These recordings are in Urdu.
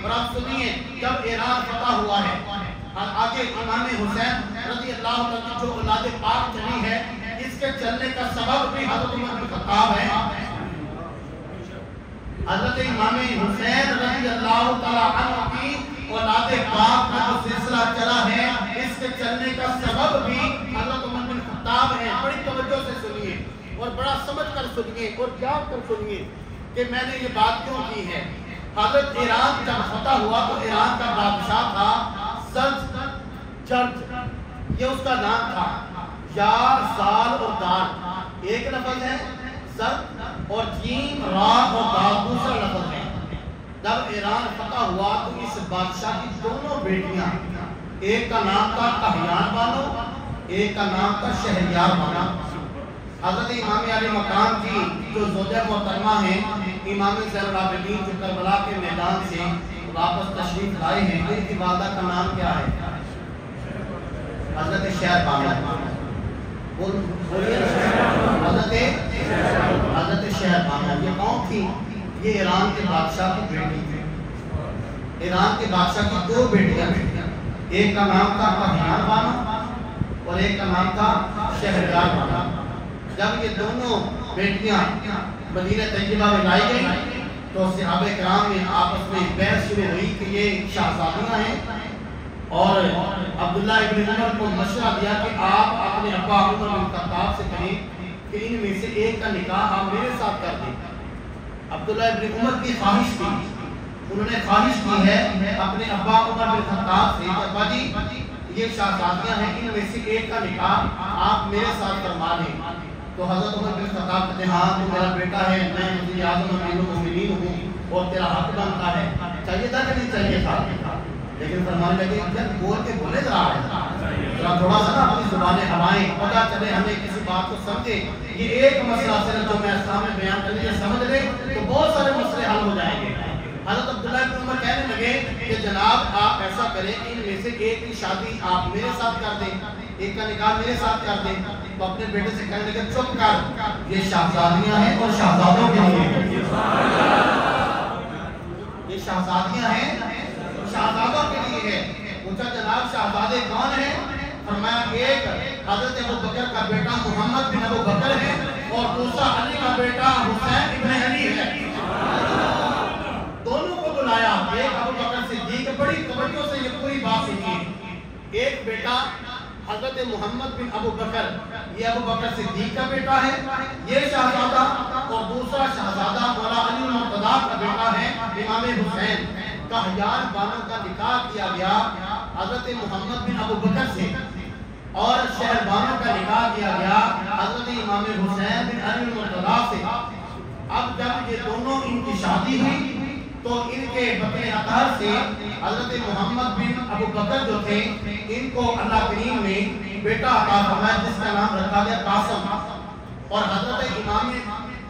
اور آپ سنیے جب ایران فتح ہوا ہے آگے امام حسین رضی اللہ عنہ کی جو اولاد پاک چلی ہے اس کے چلنے کا سبب بھی حضرت عمر بن خطاب ہے. حضرت امام حسین رضی اللہ تعالیٰ عنہ کی اولاد پاک کا جو سلسلہ چلا ہے اس کے چلنے کا سبب بھی حضرت عمر بن خطاب ہے. بڑی توجہ سے سنیے اور بڑا سمجھ کر سنیے اور جان کر سنیے کہ میں نے یہ بات کیوں کی ہے. حضرت ایران جب فتح ہوا تو ایران کا بادشاہ تھا جرج، یہ اس کا نام تھا. یا زال اور دال ایک لفظ ہے، زر اور جیم را اور دال دوسرا لفظ ہے. جب ایران فتح ہوا تو اس بادشاہ کی دونوں بیٹیاں، ایک کا نام تھا کہیان بانو، ایک کا نام تھا شہریار بانو. حضرت امام علی مقام کی جو زوجہ محترمہ ہیں امام زین العابدین جو کربلا کے میدان سے واپس تشریف لائے ہیں، ان کی والدہ کا نام کیا ہے؟ حضرت شہر بانو. حضرت شہر بانو یہ کون تھی؟ یہ ایران کے بادشاہ کی بیٹی تھی. ایران کے بادشاہ کی دو بیٹیاں تھیں، ایک کا نام تھا کہیان بانو اور ایک کا نام تھا شہریار بانو. جب یہ دونوں بیٹیاں مدینہ طیبہ میں لائی گئی تو صحابہ کرام میں آپس میں بحث شروع ہوئی کہ یہ شہزادیاں ہیں، اور عبداللہ ابن عمر کو مشورہ دیا کہ آپ اپنے ابا عمر بن خطاب سے کہیں کہ ان میں سے ایک کا نکاح آپ میرے ساتھ کر دیں. عبداللہ ابن عمر کی خواہش تھی، انہوں نے خواہش کی ہے اپنے ابا عمر بن خطاب سے کہ ابا جی یہ شہزادیاں ہیں، ان میں سے ایک کا نکاح آپ میرے ساتھ کروا لیں. تو حضرت عمر بن خطاب کہتے ہیں ہاں تو میرا بیٹا ہے، میں وزیر اعظم امیر المومنین ہوں اور تیرا حق بنتا ہے. چاہیے تھا کہ نہیں چاہیے تھا؟ لیکن فرمانے لگے جب بول کے بولے ذرا تھوڑا سا نا اپنی زبانیں ہلائیں، پتہ چلے ہمیں کسی بات کو سمجھے. یہ ایک مسئلہ صرف جو میں سامنے بیان کر لیجیے سمجھ لے تو بہت سارے مسئلے حل ہو جائیں گے. حضرت عبداللہ بن عمر کہنے لگے کہ جناب آپ ایسا کریں کہ ان میں سے ایک کی شادی آپ میرے ساتھ کر دیں، ایک کا نکاح میرے ساتھ کر دیں. تو اپنے بیٹے سے کہنے لگے چپ کر، یہ شہزادیاں ہیں اور شہزادوں کے لیے، یہ شہزادیاں ہیں شہزادوں کے لیے ہے. پوچھا جناب شہزادے کون ہیں؟ فرمایا ایک حضرت ابو بکر کا بیٹا محمد بن ابو بکر ہے اور دوسرا علی کا بیٹا حسین ابن علی ہے. دونوں کو بلایا، ایک ابو بکر صدیق، بڑی توجہ سے یہ پوری بات سنیے. ایک بیٹا حضرت محمد بن ابو بکر، یہ ابو بکر صدیق کا بیٹا ہے یہ شہزادہ، اور دوسرا شہزادہ مولا علی المرتضیٰ کا بیٹا ہے امام حسین. کہیان بانو کا نکاح کیا گیا حضرت محمد بن ابو بکر سے اور شہر بانو کا نکاح کیا گیا حضرت امام حسین بن علی المرتضیٰ سے. اب جب یہ دونوں ان کی شادی ہوئی تو ان کے بطن اطہر سے حضرت محمد بن ابو بکر جو تھے ان کو اللہ کریم نے بیٹا عطا فرمایا جس کا نام رکھا گیا قاسم، اور حضرت امام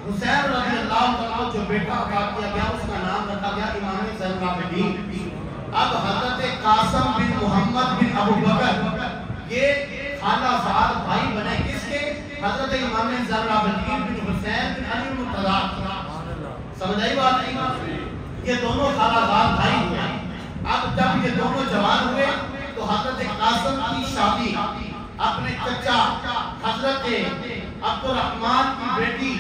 حسین رضی اللہ عنہ جو بیٹا عطا کیا گیا اس کا نام رکھا گیا امام زین العابدین. اب حضرت قاسم بن محمد بن ابو بکر یہ خالہ زاد بھائی بنے کس کے؟ حضرت امام زین العابدین بن حسین بن علی المرتضیٰ. سمجھ آئی بات نہیں؟ یہ دونوں خالہ زاد بھائی ہوئے. اب جب یہ دونوں جوان ہوئے تو حضرت قاسم کی شادی اپنے چچا حضرت عبد الرحمن کی بیٹی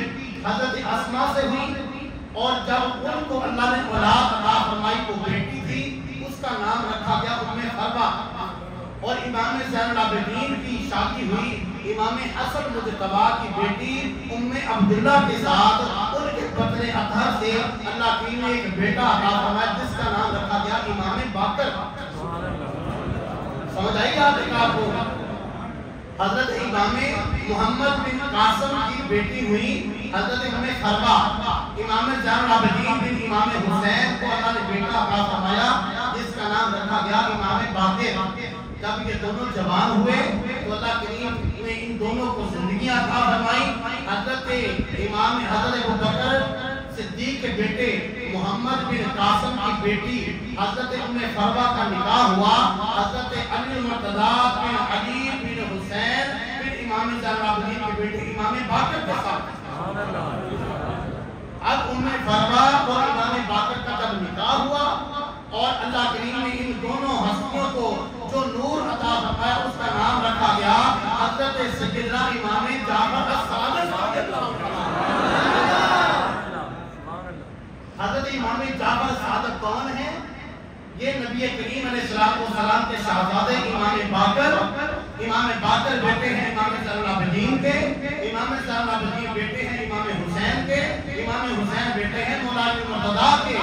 حضرت اسماء سے ہوئی، اور جب ان کو اللہ نے اولاد عطا فرمائی کو بیٹی تھی اس کا نام رکھا گیا ام فروا. اور امام زین العابدین کی شادی ہوئی امام حسن مجتبی کی بیٹی ام عبداللہ کے ساتھ. ان کے بطن اطہر سے اللہ کی نے ایک بیٹا عطا فرمایا جس کا نام رکھا گیا امام باقر. سمجھ آئی آپ کو؟ حضرت امام محمد بن قاسم کی بیٹی ہوئی حضرت ام فروا. امام زین العابدین بن امام حسین کو اللہ نے بیٹا عطا فرمایا جس کا نام رکھا گیا امام باقر. جب یہ دونوں جوان ہوئے تو اللہ کریم نے ان دونوں کو زندگیاں عطا فرمائی. حضرت امام حضرت ابو بکر صدیق کے بیٹے محمد بن قاسم کی بیٹی حضرت ام فروا کا نکاح ہوا حضرت علی المرتضیٰ بن علی بن حسین بن امام زین العابدین کے بیٹے امام باقر کے ساتھ. اب ام فروا اور امام باقر کا جب نکاح ہوا اور اللہ کریم نے ان دونوں ہستیوں کو جو نور عطا فرمایا اس کا نام رکھا گیا حضرت سیدنا امام جعفر الصادق رضی اللہ عنہ۔ حضرت امام جعفر الصادق کون ہے؟ یہ نبی کریم علیہ السلام کے شہزادے امام باقر بیٹے ہیں امام زین العابدین کے، امام زین العابدین بیٹے ہیں امام حسین کے، امام حسین بیٹے ہیں مولا علی مرتضیٰ کے۔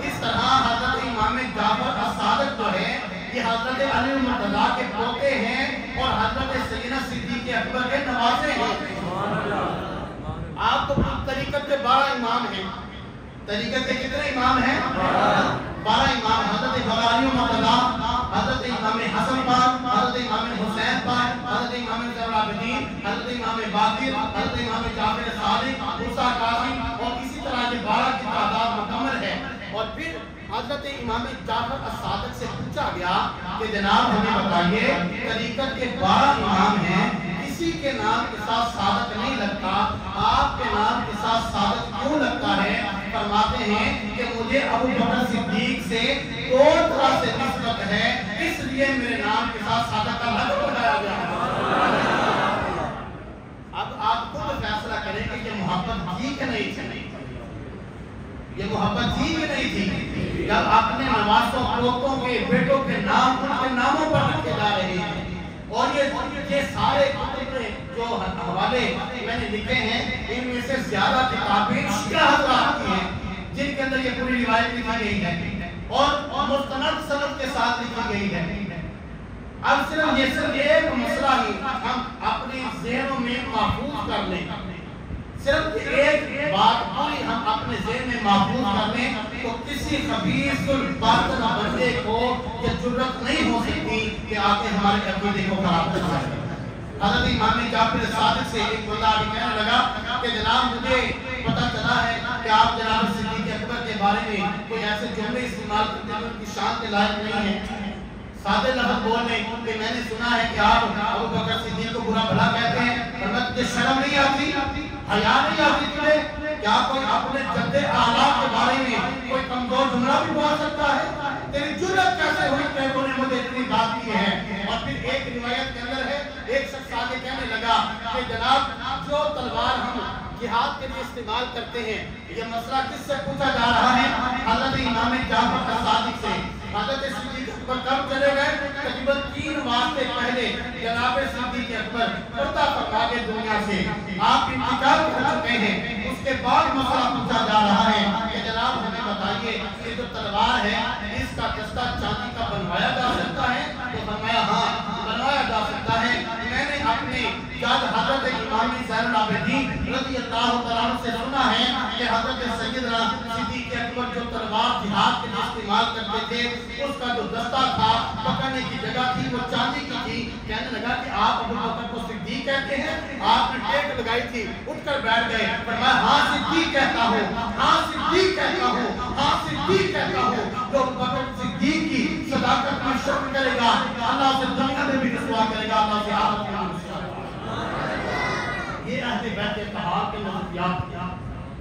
اس طرح حضرت امام جعفر الصادق جو ہے یہ حضرت علی مرتضیٰ کے پوتے ہیں اور حضرت سیدنا صدیق اکبر کے نواسے ہیں۔ آپ کو طریقت کے 12 امام ہیں۔ طریقت کے کتنے امام ہیں؟ 12 امام۔ حضرت علی مرتضیٰ، حضرت امام حسن پاک، حضرت امام حسین پاک، حضرت امام زین العابدین، حضرت امام باقر، حضرت امام جعفر صادق، موسیٰ کاظم، اور اسی طرح یہ 12 کی تعداد مکمل ہے۔ اور پھر حضرت امام جعفر الصادق سے پوچھا گیا کہ جناب ہمیں بتائیے طریقت کے 12 امام ہیں، کسی کے نام کے ساتھ صادق نہیں لگتا، آپ کے نام کے ساتھ صادق کیوں لگتا ہے؟ فرماتے ہیں کہ مجھے ابو بکر صدیق سے 2 طرح سے نسبت ہے، اس لیے میرے نام کے ساتھ صادق کا لقب لگایا گیا ہے۔ اب آپ خود فیصلہ کریں کہ یہ محبت تھی کہ نہیں تھی؟ یہ محبت تھی کہ نہیں تھی؟ جب اپنے نواسوں، پوتوں کے، بیٹوں کے نام ان کے ناموں پر رکھے جا رہے ہیں، اور یہ سارے جو حوالے میں نے لکھے ہیں ان میں سے زیادہ کتابیں شیعہ حضرات کی ہیں جن کے اندر یہ پوری روایت لکھی گئی ہے اور مستند سند کے ساتھ لکھی گئی ہے۔ اب صرف ایک مسئلہ ہی ہم اپنے ذہنوں میں محفوظ کر لیں، صرف ایک بات پوری ہم اپنے ذہن میں محفوظ کر لیں تو کسی خبیث الباطن بندے کو یہ جرأت نہیں ہو سکتی کہ آگے ہمارے عقیدے کو خراب کر جائے۔ حضرت امام جعفر صادق سے ایک بندہ بھی کہنے لگا کہ جناب مجھے پتہ چلا ہے کہ آپ جناب صدیق اکبر کے بارے میں کوئی ایسے جملے استعمال کرتے ہیں ان کی شان کے لائق نہیں ہے، سادے لفظ بولنے کہ میں نے سنا ہے کہ آپ ابو بکر صدیق کو برا بھلا کہتے ہیں، فرمایا تجھے شرم نہیں آتی، حیا نہیں آتی تجھے؟ کیا کوئی اپنے جد اعلیٰ کے بارے میں کوئی کمزور جملہ بھی بول سکتا ہے؟ تیری جرأت کیسے ہوئی کہ انہوں نے مجھے اتنی بات کی ہے؟ اور پھر ایک روایت کے اندر ہے ایک شخص آگے کہنے لگا کہ جناب جو تلوار ہم جہاد کے لیے استعمال کرتے ہیں یہ مسئلہ کس سے پوچھا جا رہا ہے؟ حضرت امام جعفر الصادق سے۔ حضرت صدیق اکبر کب چلے گئے؟ تقریباً 3 واسطے پہلے جناب صدیق اکبر پردہ فرما کے دنیا سے آپ انتقال کر چکے ہیں، اس کے بعد مسئلہ پوچھا جا رہا ہے کہ جناب ہمیں بتائیے یہ جو تلوار ہے اس کا دستہ چاندی کا بنوایا جا سکتا ہے؟ تو فرمایا ہاں بنوایا جا سکتا ہے۔ میں نے اپنے جد حضرت امام زین العابدین رضی اللہ تعالیٰ سے سنا ہے کہ حضرت سیدنا صدیق اکبر جو تلوار جہاد کے لیے استعمال کرتے تھے اس کا جو دستہ تھا پکڑنے کی جگہ تھی وہ چاندی کی تھی۔ کہنے لگا کہ آپ ابو بکر کو صدیق کہتے ہیں؟ آپ نے ٹیک لگائی تھی، اٹھ کر بیٹھ گئے، فرمایا ہاں صدیق کہتا ہوں، ہاں صدیق کہتا ہوں، ہاں صدیق کہتا ہوں۔ جو ابو بکر صدیق کی صداقت میں شک کرے گا اللہ سے دنیا میں بھی رسوا کرے گا، اللہ سے آخرت میں بھی رسوا کرے گا۔ یہ اہل بیت اطہار کے نظریات،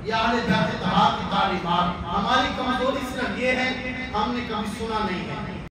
یہ اہل بیت اطہار کی تعلیمات۔ ہماری کمزوری صرف یہ ہے ہم نے کبھی سنا نہیں ہے،